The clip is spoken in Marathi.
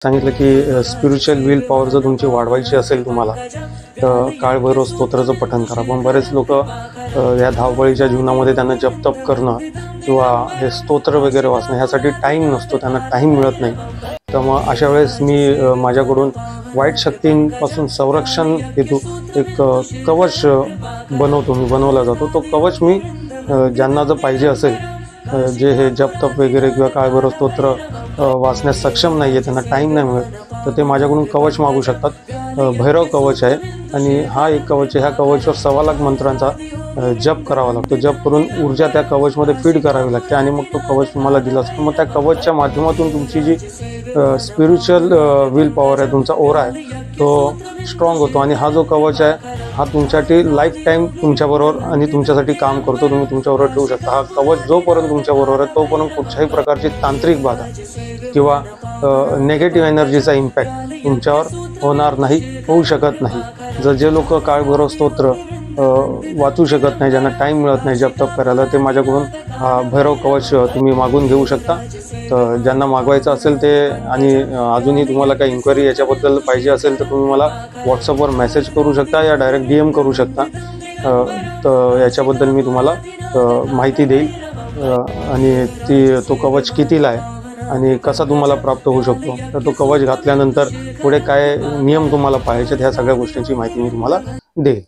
सांगितलं की स्पिरिच्युअल विल पॉवर जर तुमची वाढवायची असेल तुम्हाला तर काळभैरव स्तोत्राचं पठण करा. पण बरेच लोक या धावपळीच्या जीवनामध्ये त्यांना जपतप करणं किंवा हे स्तोत्र वगैरे वाचणं ह्यासाठी टाईम नसतो, त्यांना टाईम मिळत नाही. तर मग अशा वेळेस मी माझ्याकडून वाईट शक्तींपासून संरक्षण हेतू एक कवच बनवला जातो. तो कवच मी ज्यांना जर पाहिजे असेल, जे हे जपतप वगैरे किंवा काळभैरव स्तोत्र वाचण्यास सक्षम नाही आहे, त्यांना टाईम नाही मिळत, तर ते माझ्याकडून कवच मागू शकतात. भैरव कवच आहे आणि हा एक कवच आहे. ह्या कवचवर 1.25 लाख मंत्रांचा जप करावा लागतो. जप करून ऊर्जा त्या कवचमध्ये फीड करावी लागते आणि मग तो कवच तुम्हाला दिला असतो. मग त्या कवचच्या माध्यमातून तुमची जी स्पिरिच्युअल विल पॉवर आहे, तुमचा ओरा आहे, तो स्ट्रॉंग होतो. आणि हा जो कवच आहे हा तुमच्यासाठी लाईफ टाईम तुमच्याबरोबर आणि तुमच्यासाठी काम करतो. तुम्ही तुमच्याबरोबर ठेवू शकता. हा कवच जोपर्यंत तुमच्याबरोबर आहे तोपर्यंत कुठच्याही प्रकारची तांत्रिक बाधा किंवा नेगेटिव्ह एनर्जीचा इम्पॅक्ट तुमच्यावर होणार नाही, होऊ शकत नाही. जे लोक काळभैरव स्तोत्र वाचू शकत नाही, ज्यांना टाईम मिळत नाही जपतप करायला, ते माझ्याकडून हा भैरव कवच तुम्ही मागून घेऊ शकता. तर ज्यांना मागवायचं असेल ते, आणि अजूनही तुम्हाला काही इन्क्वायरी याच्याबद्दल पाहिजे असेल तर तुम्ही मला व्हॉट्सअपवर मेसेज करू शकता या डायरेक्ट DM करू शकता. तर याच्याबद्दल मी तुम्हाला माहिती देईल आणि तो कवच कितीला आहे आणि कसा तुम्हाला प्राप्त होऊ शकतो. तर तो कवच घातल्यानंतर पुढे काय नियम तुम्हाला पाहायचे ह्या सगळ्या गोष्टींची माहिती मी तुम्हाला देईल.